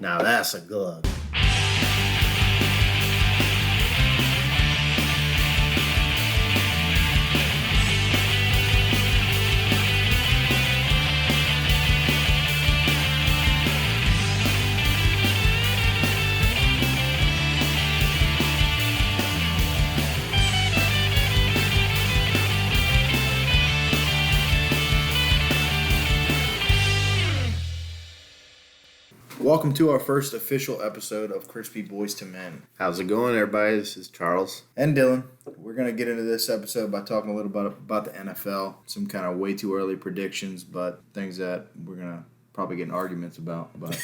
Now that's a glug. Welcome to our first official episode of Crispy Boys to Men. How's it going, everybody? This is Charles. And Dylan. We're going to get into this episode by talking a little bit about the NFL. Some kind of way too early predictions, but things that we're going to probably get in arguments about. But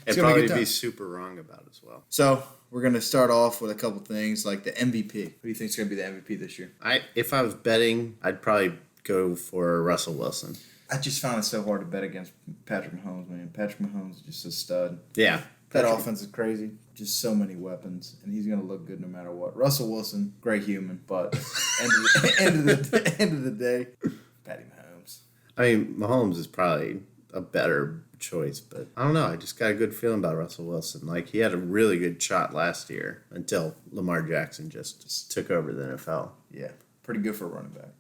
and probably be super wrong about as well. So we're going to start off with a couple things like the MVP. Who do you think is going to be the MVP this year? If I was betting, I'd probably go for Russell Wilson. I just found it so hard to bet against Patrick Mahomes, man. Patrick Mahomes is just a stud. Yeah. That offense is crazy. Just so many weapons, and he's going to look good no matter what. Russell Wilson, great human, but end of the day, Patty Mahomes. I mean, Mahomes is probably a better choice, but I don't know. I just got a good feeling about Russell Wilson. Like, he had a really good shot last year until Lamar Jackson just took over the NFL. Yeah, pretty good for a running back.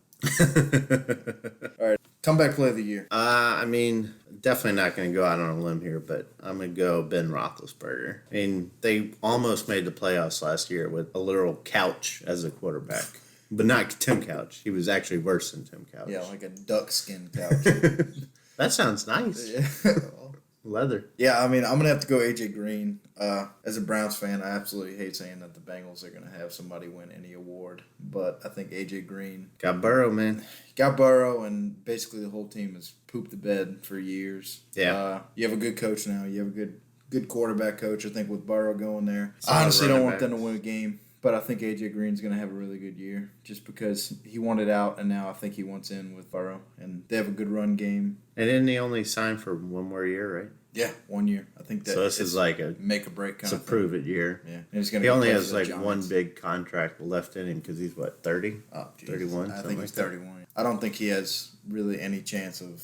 All right, comeback play of the year. I mean, definitely not going to go out on a limb here, but I'm going to go Ben Roethlisberger. I mean, they almost made the playoffs last year with a literal couch as a quarterback. But not Tim Couch. He was actually worse than Tim Couch. Yeah, like a duck skin couch. That sounds nice. Leather. Yeah, I mean, I'm going to have to go A.J. Green. As a Browns fan, I absolutely hate saying that the Bengals are going to have somebody win any award. But I think A.J. Green... Got Burrow, man. Got Burrow, and basically the whole team has pooped the bed for years. Yeah. You have a good coach now. You have a good quarterback coach, I think, with Burrow going there. I honestly don't want them to win a game. But I think A.J. Green's going to have a really good year just because he wanted out, and now I think he wants in with Burrow. And they have a good run game. And didn't he only sign for 1 more year, right? Yeah, 1 year. I think that. So this is like a make or break kind of thing. It's a prove-it year. Yeah. And he only has like one big contract left in him because he's, 30? Oh, geez. 31? I think he's 31. I don't think he has really any chance of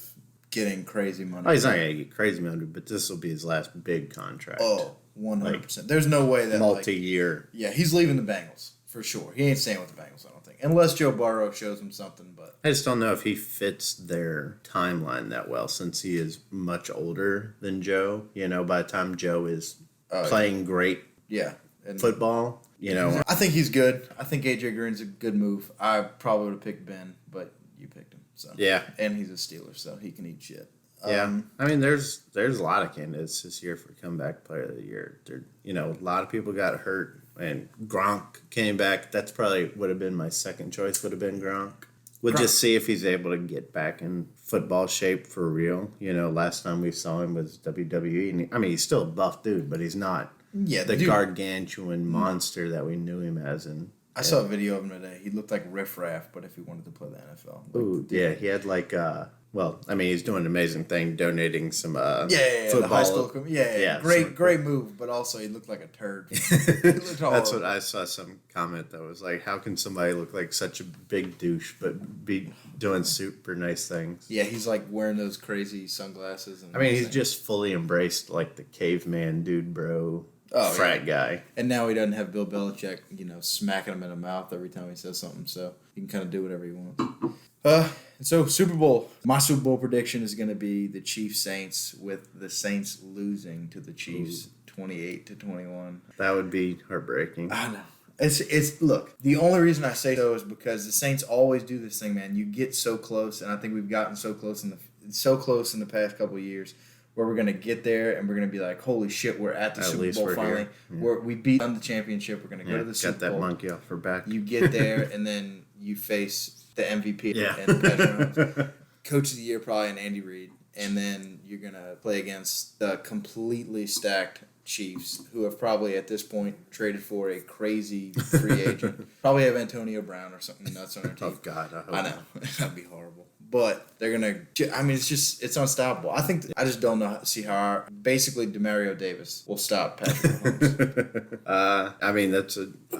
getting crazy money. Oh, he's not going to get crazy money, but this will be his last big contract. Oh, 100%. There's no way that multi-year. Yeah, he's leaving the Bengals for sure. He ain't staying with the Bengals, I don't think, unless Joe Burrow shows him something. But I just don't know if he fits their timeline that well, since he is much older than Joe. You know, by the time Joe is playing great, and football. You know, I think he's good. I think A.J. Green's a good move. I probably would have picked Ben, but you picked him. So yeah, and he's a Steeler, so he can eat shit. Yeah, I mean, there's a lot of candidates this year for comeback player of the year. A lot of people got hurt, and Gronk came back. That's probably would have been my second choice. Would have been Gronk. We'll just see if he's able to get back in football shape for real. You know, last time we saw him was WWE. And he's still a buff dude, but he's not the gargantuan monster that we knew him as. And I saw a video of him today. He looked like Riff Raff, but if he wanted to play the NFL. Ooh, yeah, he had like he's doing an amazing thing, donating some football. The high school. Great move, but also he looked like a turd. That's what I saw. Some comment that was like, "How can somebody look like such a big douche but be doing super nice things?" Yeah, he's like wearing those crazy sunglasses. And he's just fully embraced like the caveman dude, bro. Frat guy. And now he doesn't have Bill Belichick, smacking him in the mouth every time he says something, so he can kind of do whatever he wants. So Super Bowl. My Super Bowl prediction is going to be the Chiefs-Saints, with the Saints losing to the Chiefs 28-21. That would be heartbreaking. I know. It's look, the only reason I say so is because the Saints always do this thing, man. You get so close, and I think we've gotten so close in the past couple of years, where we're going to get there and we're going to be like, holy shit, we're at the Super Bowl finally. We beat on the championship. We're going to go to the Super Bowl. Got that monkey off her back. You get there, and then you face the MVP and Patrick Mahomes. Coach of the Year probably and Andy Reid. And then you're going to play against the completely stacked Chiefs, who have probably at this point traded for a crazy free agent. Probably have Antonio Brown or something nuts on their team. Oh, God. I know. That'd be horrible. but they're gonna. I mean, it's unstoppable. I just don't see how basically Demario Davis will stop Patrick Mahomes. I mean,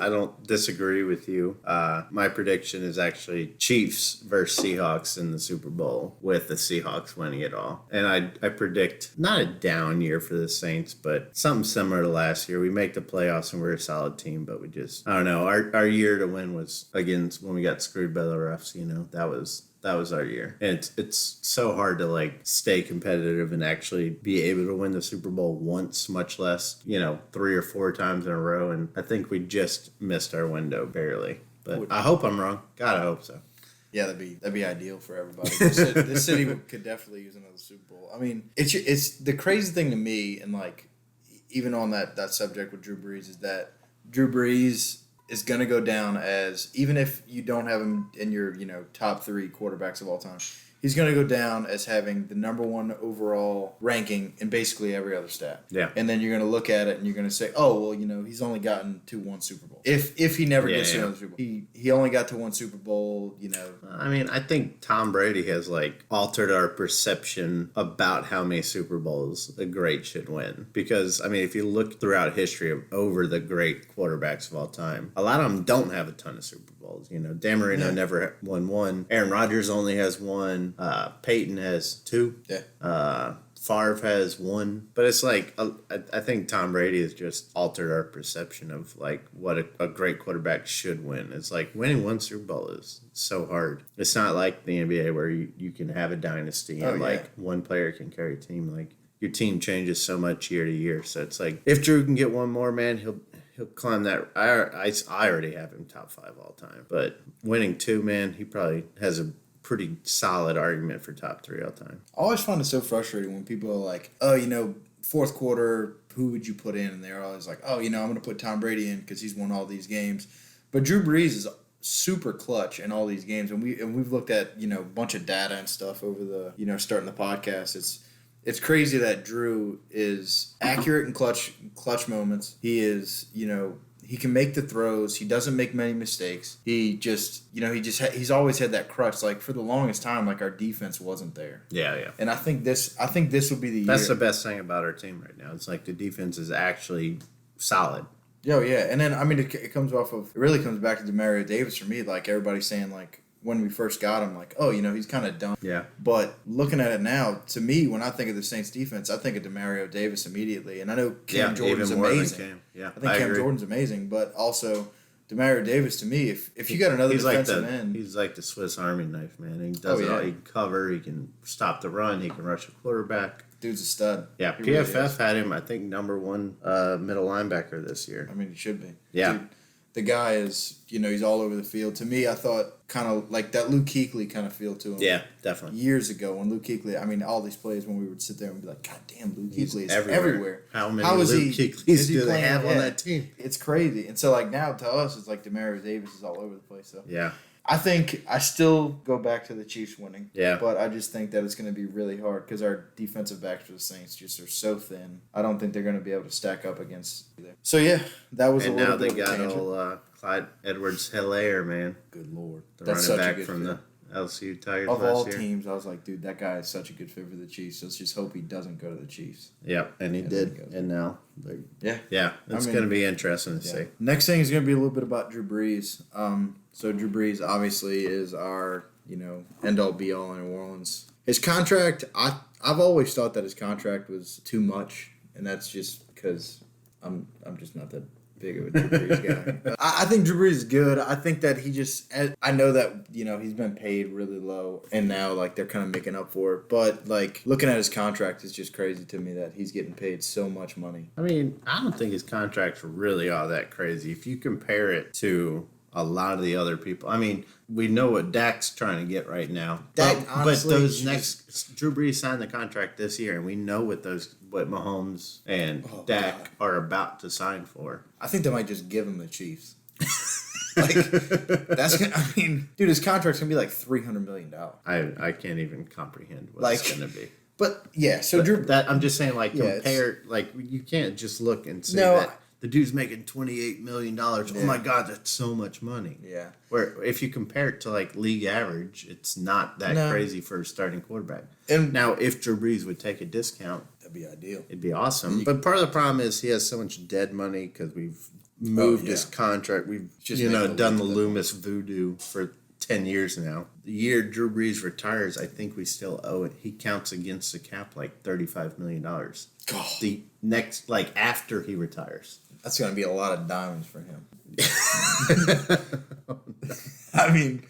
I don't disagree with you. My prediction is actually Chiefs versus Seahawks in the Super Bowl, with the Seahawks winning it all. And I predict not a down year for the Saints, but something similar to last year. We make the playoffs and we're a solid team, but we just, I don't know. Our year to win was against when we got screwed by the refs. That was our year. And it's so hard to like stay competitive and actually be able to win the Super Bowl once, much less, 3 or 4 times in a row. And I think we just missed our window barely. But I hope I'm wrong. God, I hope so. Yeah, that'd be ideal for everybody. This city could definitely use another Super Bowl. I mean, it's the crazy thing to me, and like even on that subject with Drew Brees, is that Drew Brees is going to go down as, even if you don't have him in your top 3 quarterbacks of all time, he's going to go down as having the number 1 overall ranking in basically every other stat. Yeah. And then you're going to look at it and you're going to say, oh, well, he's only gotten to 1 Super Bowl. If he never gets to another Super Bowl. He only got to 1 Super Bowl, I mean, I think Tom Brady has like altered our perception about how many Super Bowls a great should win. Because, I mean, if you look throughout history of over the great quarterbacks of all time, a lot of them don't have a ton of Super Bowls. Dan Marino never won 1. Aaron Rodgers only has 1. Peyton has 2. Yeah. Favre has 1. But it's like, I think Tom Brady has just altered our perception of like what a great quarterback should win. It's like winning 1 Super Bowl is so hard. It's not like the NBA where you can have a dynasty and like one player can carry a team. Like your team changes so much year to year. So it's like, if Drew can get 1 more, man, he'll climb that. I already have him top 5 all time. But winning 2, man, he probably has a pretty solid argument for top 3 all time. I always find it so frustrating when people are like, oh, fourth quarter, who would you put in? And they're always like, oh, I'm going to put Tom Brady in because he's won all these games. But Drew Brees is super clutch in all these games. And we've looked at, a bunch of data and stuff over the, starting the podcast. It's crazy that Drew is accurate in clutch moments. He is, he can make the throws. He doesn't make many mistakes. He just, he's always had that crutch. Like for the longest time, like our defense wasn't there. Yeah. And I think this will be the year. That's the best thing about our team right now. It's like the defense is actually solid. Oh yeah, and then I mean it really comes back to Demario Davis for me. Like everybody's saying, like when we first got him, like, oh, he's kind of done. Yeah. But looking at it now, to me, when I think of the Saints defense, I think of Demario Davis immediately. And I know Cam Jordan's amazing. Yeah, I think Cam Jordan's amazing, but also Demario Davis, to me, if you got another defensive end. He's like the Swiss Army knife, man. He does it all. He can cover. He can stop the run. He can rush a quarterback. Dude's a stud. Yeah, PFF had him, I think, number 1 middle linebacker this year. I mean, he should be. Yeah. Dude, the guy is, he's all over the field. To me, I thought kind of like that Luke Kuechly kind of feel to him. Yeah, definitely. Years ago when Luke Kuechly, I mean, all these plays when we would sit there and be like, God damn, Luke Kuechly is everywhere. How many Luke Kuechlys do they have on that team? It's crazy. And so, like, now to us, it's like Demario Davis is all over the place. So yeah. I think I still go back to the Chiefs winning. Yeah. But I just think that it's going to be really hard because our defensive backs for the Saints just are so thin. I don't think they're going to be able to stack up against either. So, yeah, that was a little bit of a tangent. And now they got Clyde Edwards-Helaire, man. Good Lord. That's running back from the LSU Tigers of all last year. teams, I was like, dude, that guy is such a good fit for the Chiefs. Let's just hope he doesn't go to the Chiefs. Yeah, and he did. And now, it's going to be interesting to see. Next thing is going to be a little bit about Drew Brees. So Drew Brees obviously is our, end-all be-all in New Orleans. His contract, I've always thought that his contract was too much, and that's just because I'm just not that big of a Drew Brees guy. I think Drew Brees is good. I think that I know that, he's been paid really low, and now, like, they're kind of making up for it. But, like, looking at his contract is just crazy to me that he's getting paid so much money. I mean, I don't think his contract's really all that crazy. If you compare it to a lot of the other people. I mean, we know what Dak's trying to get right now. Honestly, but Drew Brees signed the contract this year, and we know what Mahomes and Dak are about to sign for. I think they might just give him the Chiefs. Dude, his contract's gonna be like $300 million. I can't even comprehend what it's gonna be. But yeah, so Drew. I'm just saying, compare, you can't just look and say the dude's making $28 million. Oh my God, that's so much money. Yeah. Where if you compare it to like league average, it's not that crazy for a starting quarterback. And now, if Drew Brees would take a discount, that'd be ideal. It'd be awesome. But part of the problem is he has so much dead money because we've moved his contract. We've just done the Loomis voodoo for 10 years now. The year Drew Brees retires, I think we still owe it. He counts against the cap like $35 million. Oh. The next, like after he retires. That's going to be a lot of diamonds for him. I mean,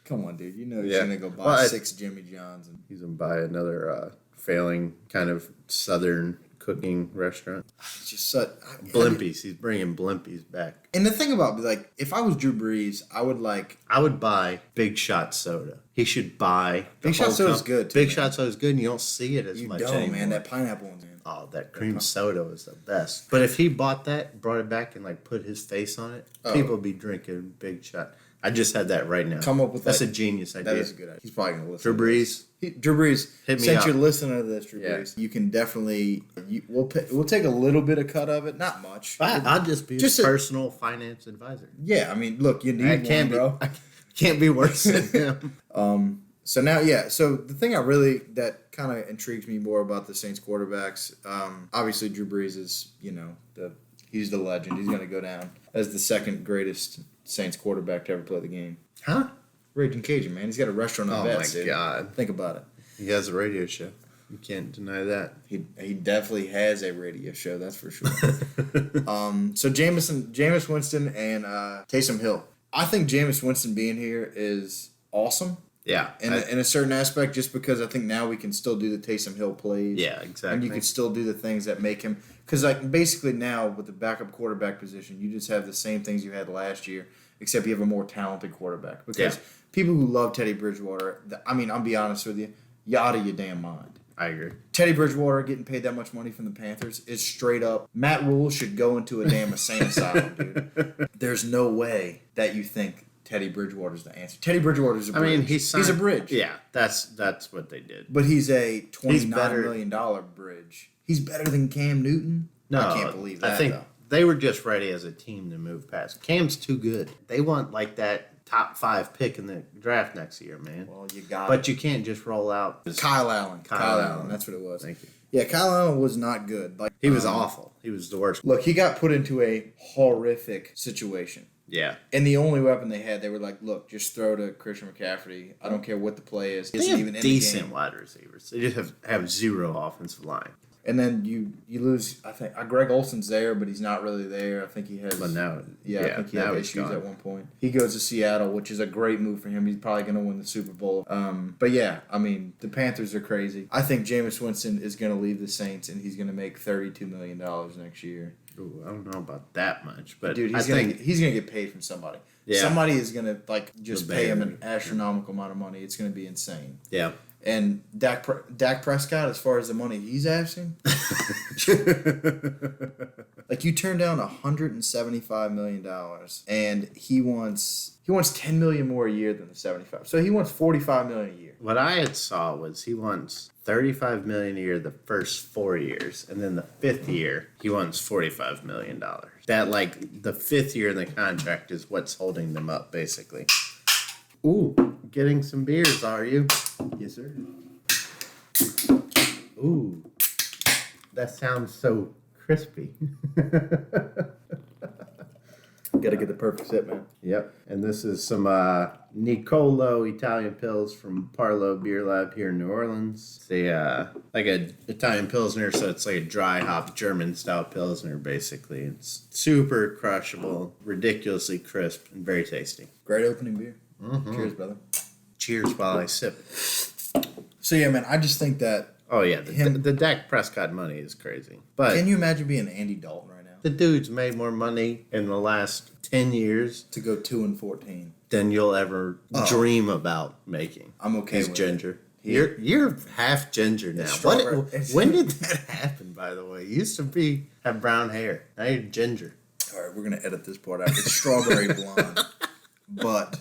come on, dude. You know he's going to go buy 6 Jimmy Johns. And he's going to buy another failing kind of southern cooking restaurant. It's just such Blimpies. He's bringing Blimpies back. And the thing about like, if I was Drew Brees, I would buy Big Shot soda. He should buy Big Shot soda's good. Big Shot soda's good, and you don't see it as much anymore. You don't, man. That pineapple one's in. Oh, that cream soda was the best. But if he bought that, brought it back, and like put his face on it, people would be drinking Big Shot. I just had that right now. Come up with that's a genius idea. That is a good idea. He's probably gonna listen. Drew Brees. Drew Brees, hit me since up. you're listening to this, Drew Brees, you can definitely we'll take a little bit of cut of it, not much. I'll just be his personal finance advisor. Yeah, I mean, look, you need one, bro. I can't be worse than him. So now, so the thing that kind of intrigues me more about the Saints quarterbacks, obviously Drew Brees is, he's the legend. He's going to go down as the second greatest Saints quarterback to ever play the game. Huh? Raging Cajun, man. He's got a restaurant on Vets, dude. Oh, my God. Think about it. He has a radio show. You can't deny that. He definitely has a radio show, that's for sure. So Jameis Winston and Taysom Hill. I think Jameis Winston being here is awesome. Yeah. In a certain aspect, just because I think now we can still do the Taysom Hill plays. Yeah, exactly. And you can still do the things that make him... Because like basically now with the backup quarterback position, you just have the same things you had last year, except you have a more talented quarterback. Because people who love Teddy Bridgewater, I mean, I'll be honest with you, you out of your damn mind. I agree. Teddy Bridgewater getting paid that much money from the Panthers is straight up. Matt Rule should go into a damn insane asylum, dude. There's no way that you think Teddy Bridgewater's the answer. Teddy Bridgewater's a bridge. I mean, he's a bridge. Yeah, that's what they did. But he's a $29 million bridge. He's better than Cam Newton? No, I can't believe that, I think though. they were just ready as a team to move past. Cam's too good. They want like that top 5 pick in the draft next year, man. Well, you got But you can't just roll out. Kyle Allen. Kyle Allen. That's what it was. Thank you. Yeah, Kyle Allen was not good. Like he was awful. He was the worst. Look, he got put into a horrific situation. Yeah. And the only weapon they had, they were like, look, just throw to Christian McCaffrey. I don't care what the play is. They have decent wide receivers. They just have zero offensive line. And then you lose, I think, Greg Olson's there, but he's not really there. I think he has... But now... I think he had issues at one point. He goes to Seattle, which is a great move for him. He's probably going to win the Super Bowl. But yeah, I mean, the Panthers are crazy. I think Jameis Winston is going to leave the Saints, and he's going to make $32 million next year. Ooh, I don't know about that much, but dude, he's going to get paid from somebody. Yeah. Somebody is going to just pay him an astronomical amount of money. It's going to be insane. Yeah. And Dak Prescott, as far as the money he's asking, like you turned down $175 million, and he wants $10 million more a year than the 75. So he wants $45 million a year. What I had saw was he wants $35 million a year the first 4 years, and then the 5th year he wants $45 million. That like the 5th year in the contract is what's holding them up, basically. Ooh, getting some beers, are you? Yes, sir. Ooh, that sounds so crispy. Got to get the perfect sip, man. Yep, and this is some Nicolo Italian Pils from Parlo Beer Lab here in New Orleans. It's like a Italian Pilsner, so it's like a dry hop German style Pilsner, basically. It's super crushable, ridiculously crisp, and very tasty. Great opening beer. Mm-hmm. Cheers, brother. Cheers while I sip. So yeah, man, I just think that. Oh yeah, the Dak Prescott money is crazy. But can you imagine being Andy Dalton right now? The dude's made more money in the last 10 years to go 2-14 than you'll ever dream about making. I'm okay with ginger. You're half ginger now. When did that happen? By the way, you used to have brown hair. Now you're ginger. All right, we're gonna edit this part out. It's strawberry blonde, but.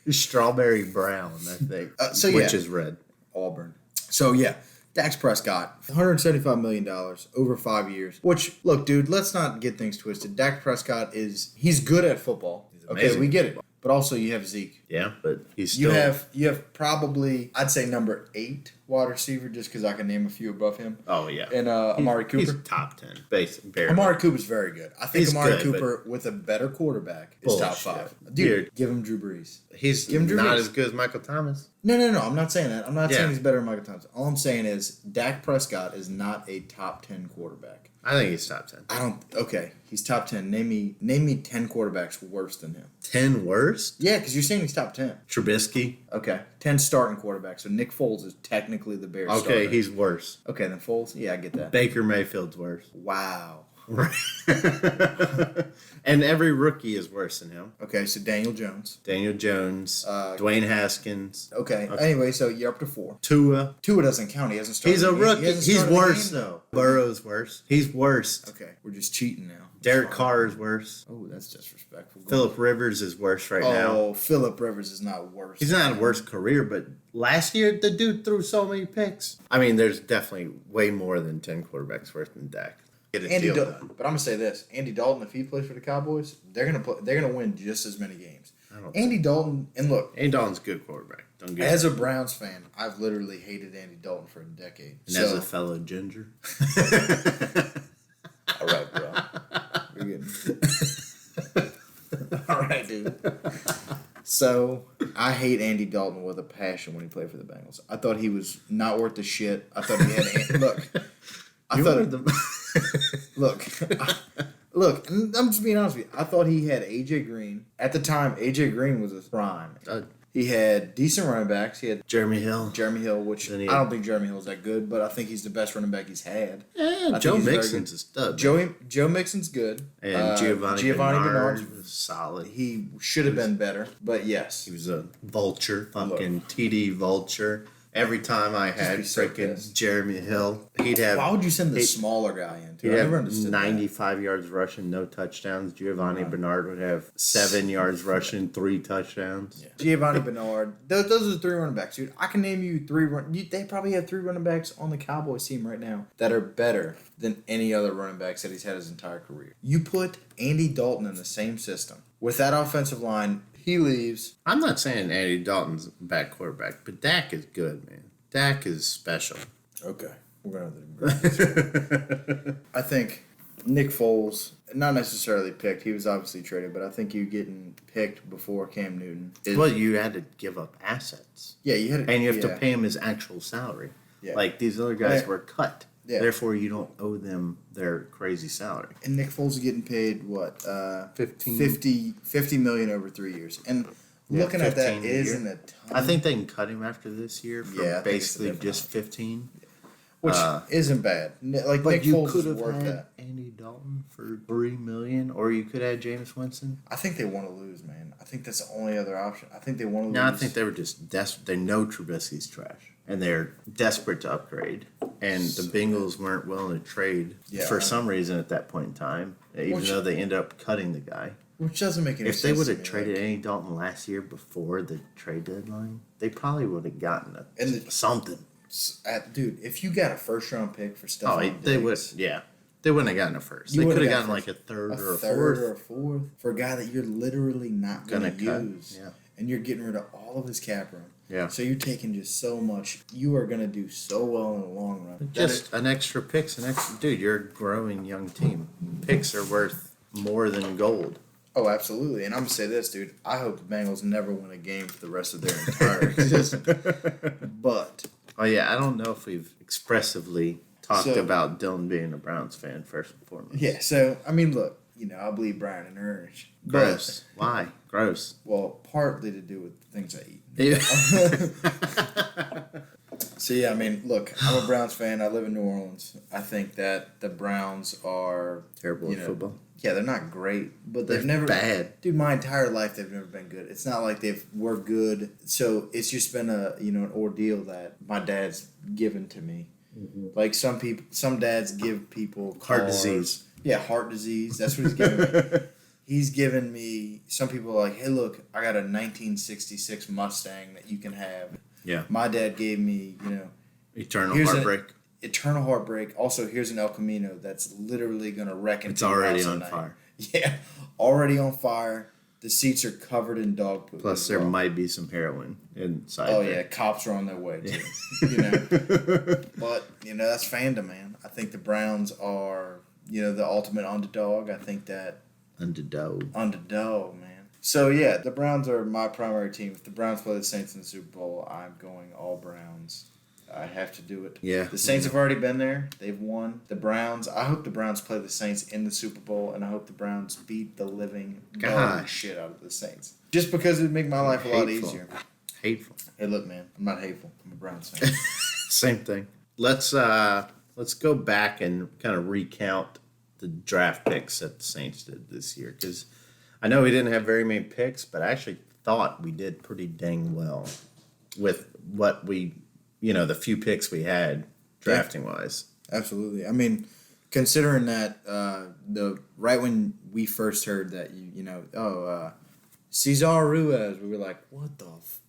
Strawberry brown, I think, which is red. Auburn. So, yeah, Dak's Prescott, $175 million over 5 years. Which, look, dude, let's not get things twisted. Dak Prescott he's good at football. Okay, amazing. we get it. But also you have Zeke. Yeah, but he's still... You have probably, I'd say, number 8 wide receiver, just because I can name a few above him. Oh, yeah. And Amari Cooper. He's top 10, basically. Amari Cooper's very good. I think He's Amari good, Cooper, with a better quarterback, is top 5. Dude, give him Drew Brees. He's not as good as Michael Thomas. No. I'm not saying that. I'm not saying he's better than Michael Thomas. All I'm saying is Dak Prescott is not a top 10 quarterback. I think he's top 10. Okay, he's top 10. Name me 10 quarterbacks worse than him. 10 worst? Yeah, because you're saying he's top 10. Trubisky. Okay, 10 starting quarterbacks. So Nick Foles is technically the Bears starter. Okay, he's worse. Okay, then Foles? Yeah, I get that. Baker Mayfield's worse. Wow. Right. And every rookie is worse than him. Okay, so Daniel Jones. Dwayne Haskins. Okay. Anyway, so you're up to 4. Tua doesn't count. He hasn't started. He's a rookie. He's worse, game, though. Burrow's worse. He's worse. Okay, we're just cheating now. Derek Carr is worse. Oh, that's disrespectful. Phillip Rivers is worse now. Oh, Phillip Rivers is not worse. He's not a worse career, but last year the dude threw so many picks. I mean, there's definitely way more than 10 quarterbacks worse than Dak. Andy Dalton, but I'm gonna say this: Andy Dalton, if he plays for the Cowboys, they're gonna win just as many games. Andy Dalton, and look, Andy Dalton's a good quarterback. As a Browns fan, I've literally hated Andy Dalton for a decade. And as a fellow ginger, all right, bro, you're good. All right, dude. So I hate Andy Dalton with a passion when he played for the Bengals. I thought he was not worth the shit. I thought he had Look, I'm just being honest with you. I thought he had A.J. Green. At the time, A.J. Green was his prime. He had decent running backs. He had Jeremy Hill, which I don't think Jeremy Hill's that good, but I think he's the best running back he's had. Yeah, Joe Mixon's a stud. Joe Mixon's good. And Giovanni Bernard was solid. He should have been better, but yes. He was a vulture, fucking TD vulture. Every time I had freaking Jeremy Hill, he'd have... Why would you send the smaller guy in? He'd have 95 yards rushing, no touchdowns. Giovanni Bernard would have 7 yards rushing, 3 touchdowns. Yeah. Giovanni Bernard. Those are the 3 running backs, dude. I can name you 3 they probably have 3 running backs on the Cowboys team right now that are better than any other running backs that he's had his entire career. You put Andy Dalton in the same system with that offensive line. He leaves. I'm not saying Andy Dalton's a bad quarterback, but Dak is good, man. Dak is special. Okay. We're going to I think Nick Foles, not necessarily picked. He was obviously traded, but I think you getting picked before Cam Newton. Well, you had to give up assets. Yeah, you had to. And you have to pay him his actual salary. Yeah. Like, these other guys were cut. Yeah. Therefore, you don't owe them their crazy salary. And Nick Foles is getting paid, what? 50 million over 3 years. And looking at that, it isn't a ton. I think they can cut him after this year for basically just 15. Which isn't bad. Like, but Nick you Foles could is have worth had that. Andy Dalton for $3 million, or you could have Jameis Winston. I think they want to lose, man. I think that's the only other option. I think they want to lose. No, I think they were just desperate. They know Trubisky's trash, and they're desperate to upgrade. And the Bengals weren't willing to trade for some reason at that point in time, even though they ended up cutting the guy. Which doesn't make any sense. If they would have traded Andy Dalton last year before the trade deadline, they probably would have gotten something. Dude, if you got a first-round pick for Stephon they would. Yeah, they wouldn't have gotten a first. They could have gotten like a third or a fourth for a guy that you're literally not going to use. Yeah. And you're getting rid of all of his cap room. Yeah. So you're taking just so much. You are going to do so well in the long run. Just an extra pick's dude. You're a growing young team. Picks are worth more than gold. Oh, absolutely. And I'm going to say this, dude. I hope the Bengals never win a game for the rest of their entire existence. But. Oh, yeah. I don't know if we've expressively talked about Dylan being a Browns fan, first and foremost. Yeah. So, I mean, look. I bleed brown and orange. Gross. Why? Gross. Well, partly to do with the things I eat. Yeah. So, yeah, I mean, look, I'm a Browns fan. I live in New Orleans. I think that the Browns are... terrible at football. Yeah, they're not great, but they've never... bad. Dude, my entire life they've never been good. It's not like we're good. So, it's just been an ordeal that my dad's given to me. Mm-hmm. Like, some dads give people heart disease. Yeah, heart disease. That's what he's giving me. He's given me... Some people are like, hey, look, I got a 1966 Mustang that you can have. Yeah. My dad gave me, Eternal Here's heartbreak. Eternal heartbreak. Also, here's an El Camino that's literally going to wreck into It's your already house at on night. fire. Yeah, already on fire. The seats are covered in dog poop. Plus, there might be some heroin inside. Oh there. yeah, cops are on their way too. But that's fandom, man. I think the Browns are the ultimate underdog. I think that Underdog, man. So yeah, the Browns are my primary team. If the Browns play the Saints in the Super Bowl, I'm going all Browns. I have to do it. Yeah. The Saints have already been there. They've won. The Browns, I hope the Browns play the Saints in the Super Bowl, and I hope the Browns beat the living dog shit out of the Saints. Just because it would make my life a lot easier. Hateful. Hey, look, man, I'm not hateful. I'm a Browns fan. Same thing. Let's go back and kind of recount the draft picks that the Saints did this year, because I know we didn't have very many picks, but I actually thought we did pretty dang well with what we, the few picks we had drafting wise. Absolutely. I mean, considering that right when we first heard that Cesar Ruiz, we were like,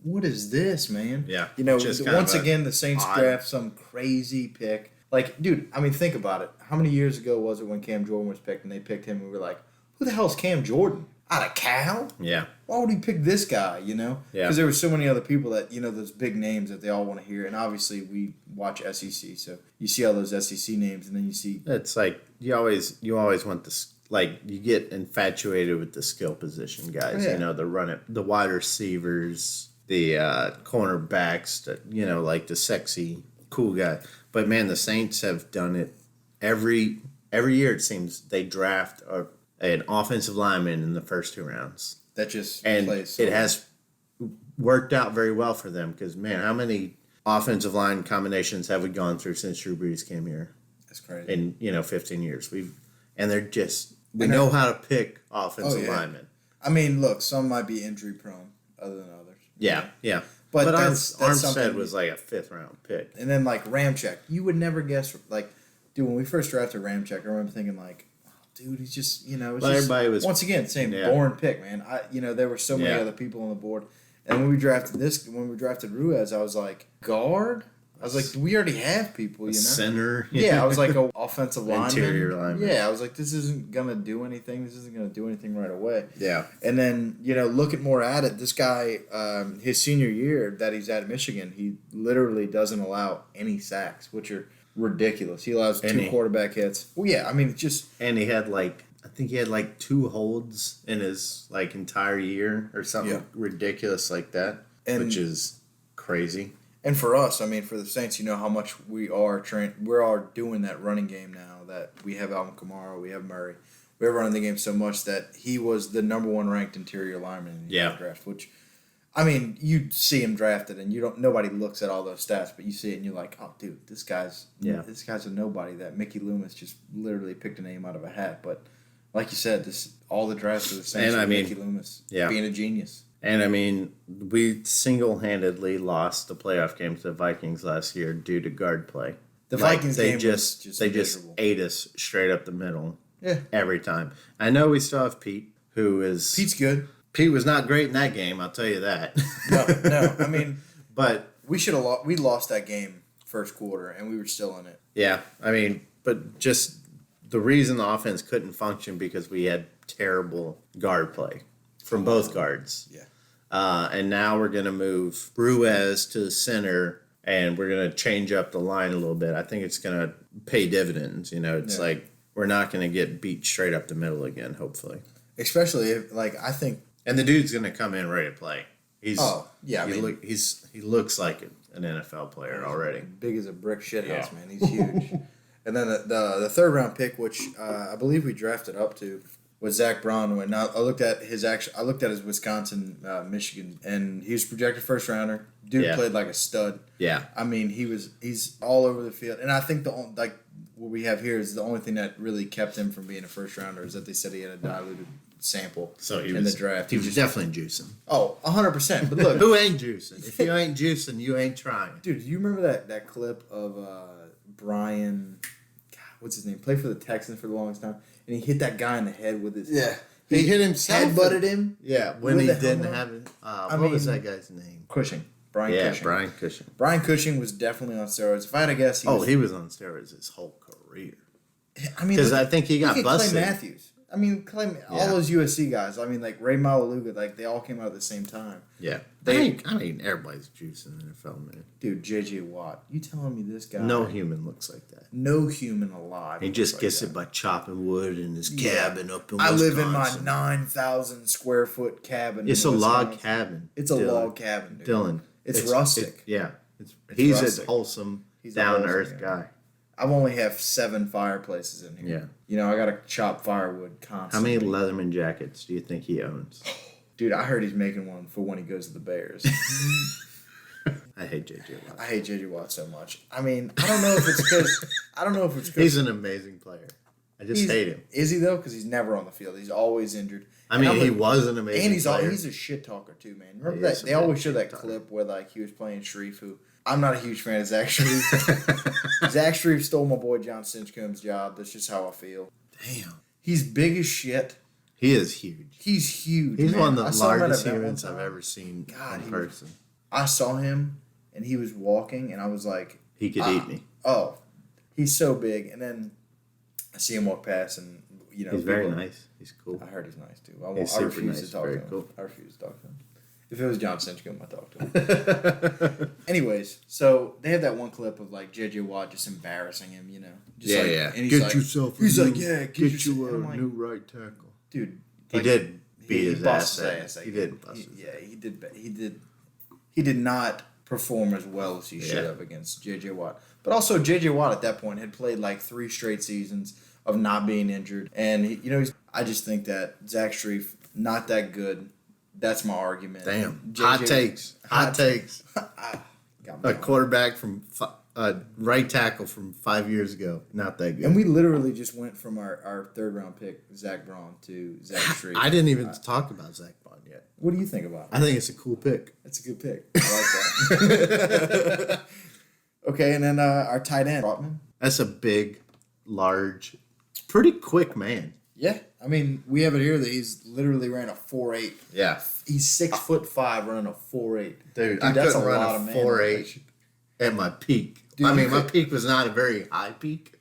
what is this, man? Yeah. Once again the Saints draft some crazy pick. Like, dude, I mean, think about it. How many years ago was it when Cam Jordan was picked and they picked him and we were like, who the hell's Cam Jordan? Out of Cal? Yeah. Why would he pick this guy, Yeah. Because there were so many other people that, those big names that they all want to hear. And obviously we watch SEC, so you see all those SEC names and then you see... It's like you always want this, like you get infatuated with the skill position guys, Oh, yeah. the wide receivers, the cornerbacks, like the sexy, cool guy. But man, the Saints have done it every year. It seems they draft an offensive lineman in the first 2 rounds. That just and plays. It has worked out very well for them because man, how many offensive line combinations have we gone through since Drew Brees came here? That's crazy. In 15 years, we know how to pick offensive linemen. I mean, look, some might be injury prone, other than others. Yeah. But that's Armstead something. was like a 5th round pick. And then like Ramczyk, you would never guess. Like, dude, when we first drafted Ramczyk, I remember thinking like, oh, dude, he's just everybody was once again same boring pick, man. There were so many other people on the board, and when we drafted Ruiz, I was like, guard. I was like, we already have people, Center. Yeah, I was like, offensive lineman. Interior lineman. Yeah, I was like, this isn't going to do anything. This isn't going to do anything right away. Yeah. And then, looking more at it, this guy, his senior year that he's at Michigan, he literally doesn't allow any sacks, which are ridiculous. He allows 2 quarterback hits. Well, yeah, I mean, And he had I think he had 2 holds in his entire year or something ridiculous like that, which is crazy. And for us, I mean, for the Saints, how much we are doing that running game now that we have Alvin Kamara, we have Murray. We're running the game so much that he was the number 1 ranked interior lineman in the draft, which, I mean, you see him drafted and nobody looks at all those stats, but you see it and you're like, oh, dude, this guy's a nobody. That Mickey Loomis just literally picked a name out of a hat. But like you said, all the drafts of the Saints were Mickey Loomis being a genius. And I mean, we single-handedly lost the playoff game to the Vikings last year due to guard play. The Vikings game was just miserable. Ate us straight up the middle. Yeah. Every time. I know we still have Pete, who is... Pete's good. Pete was not great in that game, I'll tell you that. No. I mean, but we lost that game first quarter, and we were still in it. Yeah, I mean, but just the reason the offense couldn't function because we had terrible guard play from both guards. Yeah. And now we're going to move Ruiz to the center, and we're going to change up the line a little bit. I think it's going to pay dividends. It's like we're not going to get beat straight up the middle again, hopefully. Especially if, I think... And the dude's going to come in ready to play. He looks like an NFL player already. Big as a brick shithouse, man. He's huge. And then the 3rd round pick, which I believe we drafted up to, was Zach Brown. And I looked at his Wisconsin, Michigan, and he was projected 1st rounder. Dude played like a stud. Yeah. I mean, he's all over the field. And I think what we have here is the only thing that really kept him from being a 1st rounder is that they said he had a diluted sample in the draft. He was definitely juicing. Oh, 100%. But look, who ain't juicing? If you ain't juicing, you ain't trying. Dude, you remember that clip of Brian? God, what's his name? Played for the Texans for the longest time, and he hit that guy in the head with his. Yeah, he hit himself. Headbutted him. Yeah, when he didn't have it. What was that guy's name? Cushing. Cushing. Brian Cushing. Brian Cushing was definitely on steroids. If I had to guess, he was on steroids his whole career. I mean, because I think he got busted. Clay Matthews. I mean, all those USC guys. I mean, like Ray Malaluga, like they all came out at the same time. Yeah, I mean, everybody's juicing the NFL, man. Dude, J.J. Watt, you telling me this guy? No human looks like that. No human alive. He just gets it by chopping wood in his cabin up in Wisconsin. I live in my 9,000 square foot cabin. It's a log cabin. It's a log cabin, dude. Dylan. It's rustic. He's rustic. a wholesome, down to earth guy. I've only have 7 fireplaces in here. Yeah. You know, I got to chop firewood constantly. How many Leatherman jackets do you think he owns? Dude, I heard he's making one for when he goes to the Bears. I hate J.J. Watt. I hate J.J. Watt so much. I mean, I don't know if it's because... He's an amazing player. I just hate him. Is he, though? Because he's never on the field. He's always injured. I mean, he was an amazing player. And he's a shit talker, too, man. Remember that? They always show that clip where, like, he was playing Shreve, who... I'm not a huge fan of Zach Shreve. Zach Shreve stole my boy John Stinchcomb's job. That's just how I feel. Damn. He's big as shit. He is huge. He's huge. He's man. one of the largest humans I've ever seen in person. I saw him, and he was walking, and I was like... He could eat me. Oh, he's so big. And then I see him walk past, and, you know... He's very nice. He's cool. I heard he's nice, too. I refuse to talk to him. Cool. I refuse to talk to him. If it was John Stinchcomb, I'd talk to him. Anyways, so they have that one clip of like J.J. Watt just embarrassing him, you know. Just And he's get like, yourself. He's a like, new, yeah, get you a new right tackle, dude. He did beat his ass. He did. He did not perform as well as he should have against J.J. Watt. But also, J.J. Watt at that point had played like 3 straight seasons of not being injured, and I just think that Zach Shreve not that good. That's my argument. Damn. Hot takes. A quarterback from right tackle from 5 years ago. Not that good. And we literally just went from our 3rd round pick, Zach Braun, to Zach Shreve. I didn't even talk about Zach Braun yet. What do you think about it? I think it's a cool pick. It's a good pick. I like that. Okay, and then our tight end, Trotman. That's a big, large, pretty quick man. Yeah, I mean, we have it here that he's literally ran a 4.8. Yeah. He's 6'5", running a 4.8. Dude, I that's couldn't a run lot a of man 4.8 at my peak. Dude, I mean, my peak was not a very high peak.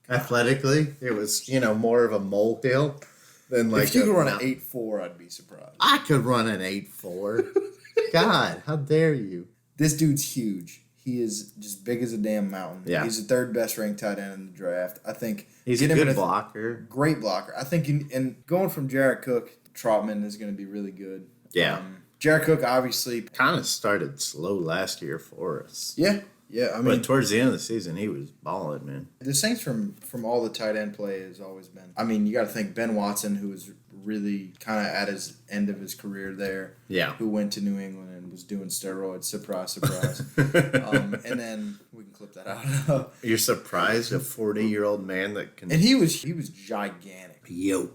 Athletically, it was, more of a molehill than like. If you could run an 8.4, I'd be surprised. I could run an 8.4. God, how dare you? This dude's huge. He is just big as a damn mountain. Yeah. He's the 3rd best ranked tight end in the draft. I think he's a good blocker. Great blocker. I think, and going from Jared Cook, Trotman is going to be really good. Yeah. Jared Cook obviously kind of started slow last year for us. Yeah. I mean, but towards the end of the season, he was balling, man. The Saints from all the tight end play has always been. I mean, you got to think Ben Watson, who was really kind of at his end of his career there. Yeah. Who went to New England and was doing steroids. Surprise, surprise. And then we can clip that out. You're surprised a 40-year-old man that can. And he was gigantic. Yo.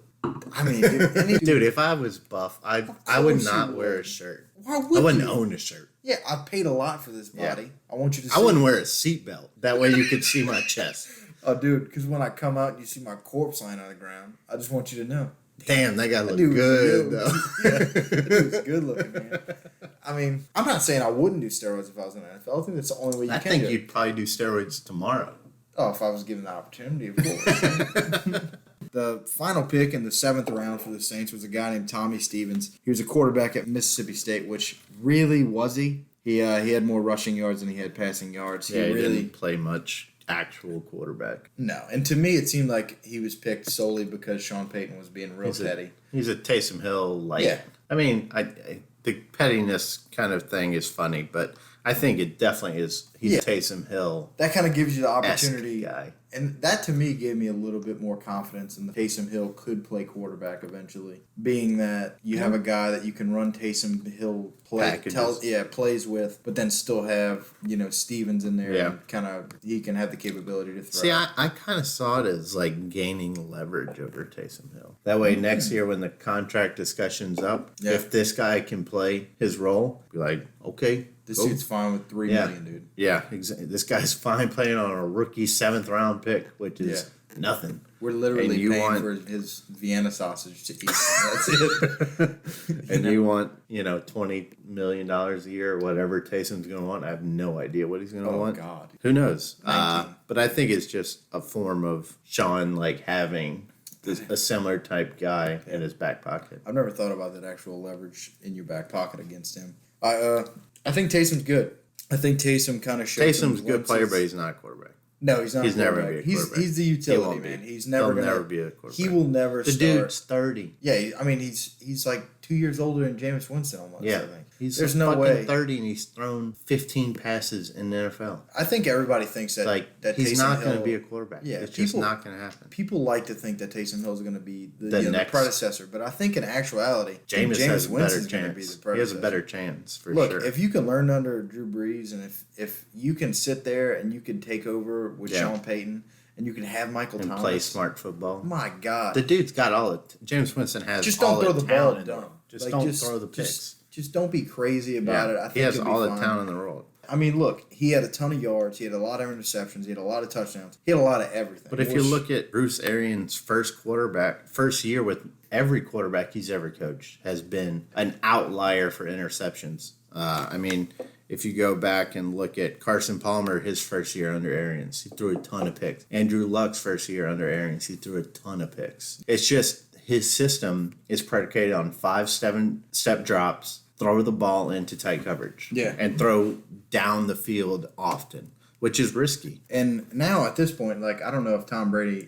I mean, dude, if I was buff, I would not wear a shirt. Why would I wouldn't you? own a shirt. Yeah, I paid a lot for this body. Yeah. I want you to see. I wouldn't wear a seatbelt. That way you could see my chest. Oh, dude, because when I come out and you see my corpse lying on the ground, I just want you to know. Damn, that guy look good, though. Yeah, that dude's good looking, man. I mean, I'm not saying I wouldn't do steroids if I was in the NFL. I think that's the only way you can do it. I think you'd probably do steroids tomorrow. Oh, if I was given the opportunity, of course. The final pick in the 7th round for the Saints was a guy named Tommy Stevens. He was a quarterback at Mississippi State, which really was he? He had more rushing yards than he had passing yards. He really didn't play much actual quarterback. No, and to me it seemed like he was picked solely because Sean Payton was being real petty. He's a Taysom Hill light. Yeah. I mean, the pettiness kind of thing is funny, but I think it definitely is. He's Taysom Hill. That kind of gives you the opportunity. Guy. And that to me gave me a little bit more confidence in the Taysom Hill could play quarterback eventually. Being that you have a guy that you can run Taysom Hill plays with, but then still have, Stevens in there and kind of he can have the capability to throw. See, I kind of saw it as like gaining leverage over Taysom Hill. That way next year when the contract discussion's up, if this guy can play his role, be like, okay. This dude's fine with $3 million, dude. Yeah, exactly. This guy's fine playing on a rookie 7th round pick, which is nothing. We're literally you paying want- for his Vienna sausage to eat. That's it. And you want, $20 million a year or whatever Taysom's going to want. I have no idea what he's going to want. Oh, God. Who knows? 19. But I think it's just a form of Sean, having a similar type guy in his back pocket. I've never thought about that actual leverage in your back pocket against him. I think Taysom's good. I think Taysom kind of shows Taysom's a some good player, glimpses. but he's not a quarterback. No, he's not. He's a never quarterback. gonna be a quarterback. He's the He utility won't man. be. He's never He'll gonna never be a quarterback. He will never. The start. dude's 30. Yeah, I mean he's like 2 years older than Jameis Winston almost. Yeah, I think. he's There's no no way. 30, and he's thrown 15 passes in the NFL. I think everybody thinks that that he's Taysom not going to Hill- be a quarterback. Yeah, it's just not going to happen. People like to think that Taysom Hill is going to be the The the next- predecessor, but I think in actuality, Jameis has a better Winston's going to be the chance. predecessor. He has a better chance for Look, sure. if you can learn under Drew Brees, and if you can sit there and you can take over with Sean Payton, and you can have Michael and Thomas play smart football. My God, The dude's got all it. James Winston has just all don't throw the ball talent in dumb. him. Just Like, don't throw the picks. Just don't be crazy about it. I think he has he'll be all the fine. talent in the world. I mean, look, he had a ton of yards. He had a lot of interceptions. He had a lot of touchdowns. He had a lot of everything. But if you look at Bruce Arians' first year with every quarterback he's ever coached has been an outlier for interceptions. If you go back and look at Carson Palmer, his first year under Arians, he threw a ton of picks. Andrew Luck's first year under Arians, he threw a ton of picks. It's just his system is predicated on 5-7-step drops, throw the ball into tight coverage, and throw down the field often, which is risky. And now at this point, I don't know if Tom Brady,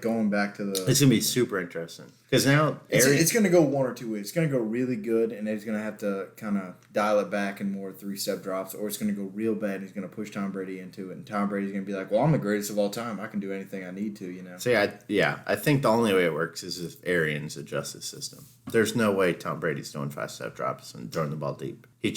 going back to the... It's going to be super interesting. Because now... It's going to go one or two ways. It's going to go really good, and he's going to have to kind of dial it back in more 3-step drops, or it's going to go real bad, and he's going to push Tom Brady into it, and Tom Brady's going to be like, well, I'm the greatest of all time. I can do anything I need to, So, I think the only way it works is if Arians adjusts his system. There's no way Tom Brady's doing 5-step drops and throwing the ball deep. He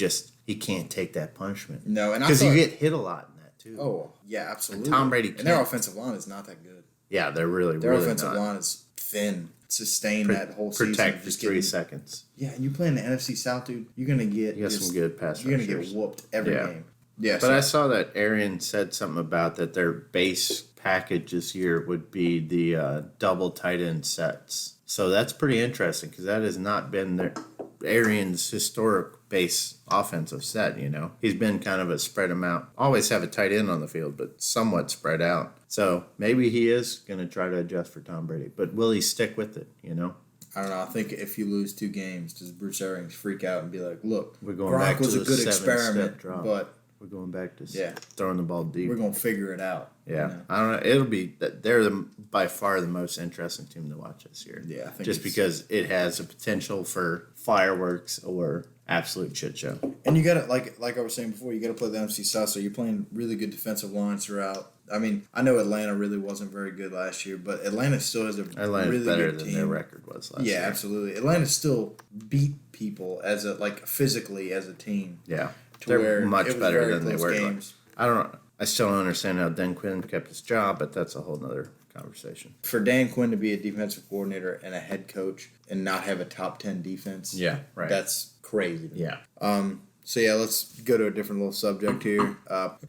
can't take that punishment. No, and because you get hit a lot in that, too. Oh, yeah, absolutely. And Tom Brady and their offensive line is not that good. Yeah, they're really, their really offensive not. line is thin. Sustain that whole season. Protect for 3 seconds. Yeah, and you play in the NFC South, dude. You're gonna get some good pass You're gonna rushers. get whooped every game. Yeah, but I saw that Arian said something about that their base package this year would be the double tight end sets. So that's pretty interesting because that has not been their Arian's historic base offensive set. He's been kind of a spread them out. Always have a tight end on the field, but somewhat spread out. So maybe he is going to try to adjust for Tom Brady, but will he stick with it? I don't know. I think if you lose 2 games, does Bruce Arians freak out and be like, "Look, we're going Gronk back to was a the good 7-step experiment, drop. but we're going back to throwing the ball deep. We're going to figure it out." Yeah, I don't know. It'll be they're by far the most interesting team to watch this year. Yeah, I think just because it has a potential for fireworks or absolute shit show. And you got to like I was saying before, you got to play the NFC South, so you're playing really good defensive lines throughout. I mean, I know Atlanta really wasn't very good last year, but Atlanta still has a really better good than team. their record was last year. Yeah, absolutely. Atlanta still beat people as physically as a team. Yeah, to they're where much it was better very than they close were. games. I don't know. I still don't understand how Dan Quinn kept his job, but that's a whole nother conversation. For Dan Quinn to be a defensive coordinator and a head coach and not have a top 10 defense, Yeah, right. that's crazy. Yeah. So let's go to a different little subject here.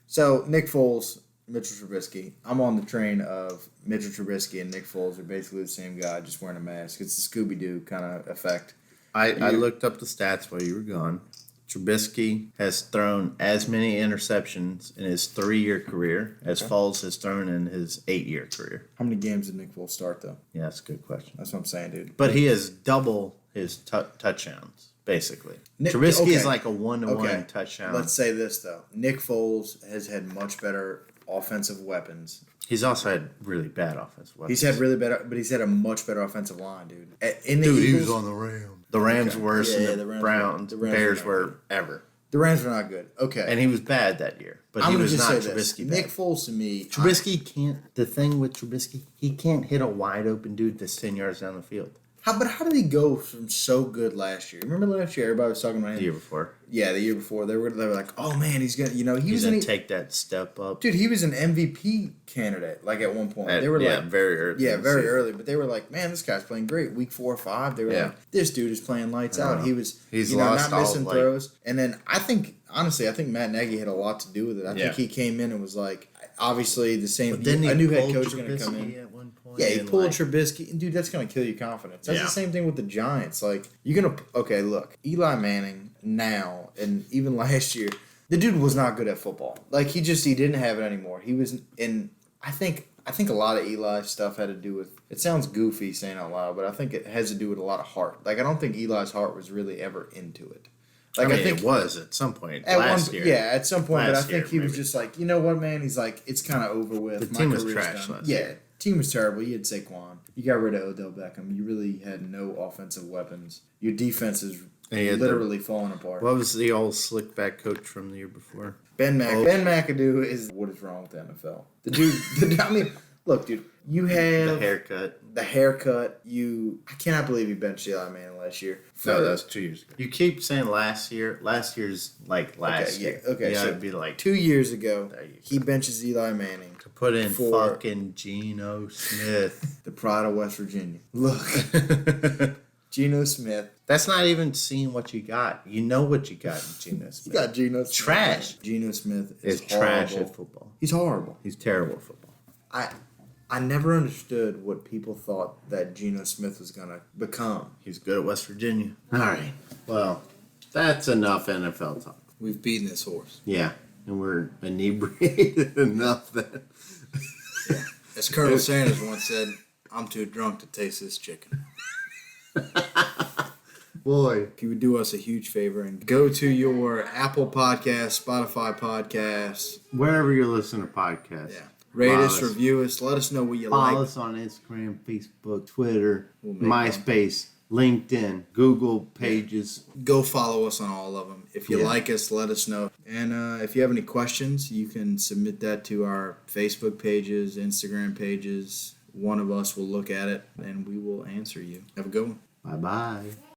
So Nick Foles, Mitchell Trubisky. I'm on the train of Mitchell Trubisky and Nick Foles are basically the same guy, just wearing a mask. It's the Scooby-Doo kind of effect. I looked up the stats while you were gone. Trubisky has thrown as many interceptions in his 3-year career as Foles has thrown in his 8-year career. How many games did Nick Foles start, though? Yeah, that's a good question. That's what I'm saying, dude. But he has double his touchdowns, basically. Trubisky is like a 1-to-1 touchdown. Let's say this, though. Nick Foles has had much better offensive weapons. He's also had really bad offensive weapons. He's had really better, but he's had a much better offensive line, dude. In the Dude, Eagles, he was on the Rams. The Rams were worse than the Browns. the Rams Bears were not were ever. The Rams were not good. Okay. And he was bad that year. But I'm he gonna was just not say this. Trubisky Nick bad. Foles, to me... Trubisky can't... The thing with Trubisky, he can't hit a wide open dude that's 10 yards down the field. How did he go from so good last year? Remember last year, everybody was talking about him. The year before. Yeah, the year before. They were like, oh, man, he's going to... He's going to take that step up. Dude, he was an MVP candidate, at one point. They were very early. Yeah, very early. But they were like, man, this guy's playing great. Week 4 or 5, they were like, this dude is playing lights out. He's lost not all missing throws. And then I think honestly, I think Matt Nagy had a lot to do with it. I think he came in and was like, obviously the same. But then a new head coach is going to come in. at one point. Yeah, he and, pulled like, Trubisky, and dude, that's going to kill your confidence. That's Yeah. the same thing with the Giants. Like, you're going to okay, look, Eli Manning now, and even last year, the dude was not good at football. Like, he didn't have it anymore. He was in. I think a lot of Eli's stuff had to do with. It sounds goofy saying out loud, but I think it has to do with a lot of heart. Like, I don't think Eli's heart was really ever into it. Like, I think it was at some point at last year. Yeah, at some point, but I Last think year, he was maybe. just like, you know what, man? He's like, it's kind of over with. The My team was career's trash done. last Yeah, year. team was terrible. You had Saquon. You got rid of Odell Beckham. You really had no offensive weapons. Your defense is And he had literally falling apart. What was the old slick back coach from the year before? Ben McAdoo is what is wrong with the NFL. The dude, I mean, look, dude, you have The haircut. The haircut. I cannot believe you benched Eli Manning last year. No, that was 2 years ago. You keep saying last year. Last year's like last year. Okay, You so gotta be like 2 years ago, There you he benches Eli Manning. to put in for- fucking Geno Smith. The pride of West Virginia. Look, Geno Smith. That's not even seeing what you got. You know what you got in Geno You Smith. got Geno Smith. Trash. Geno Smith is It's trash horrible. at football. He's horrible. He's terrible at football. I never understood what people thought that Geno Smith was gonna become. He's good at West Virginia. All right. Well, that's enough NFL talk. We've beaten this horse. Yeah, and we're inebriated enough that. As Colonel Sanders once said, I'm too drunk to taste this chicken. Boy. If you would do us a huge favor and go to your Apple Podcast, Spotify Podcast, Wherever you're listening to podcasts. yeah, rate Follow us, review us, let us know what you Follow like. us on Instagram, Facebook, Twitter, We'll make MySpace, LinkedIn, Google pages. Go follow us on all of them. If you Yeah. like us, let us know. And if you have any questions, you can submit that to our Facebook pages, Instagram pages. One of us will look at it and we will answer you. Have a good one. Bye-bye.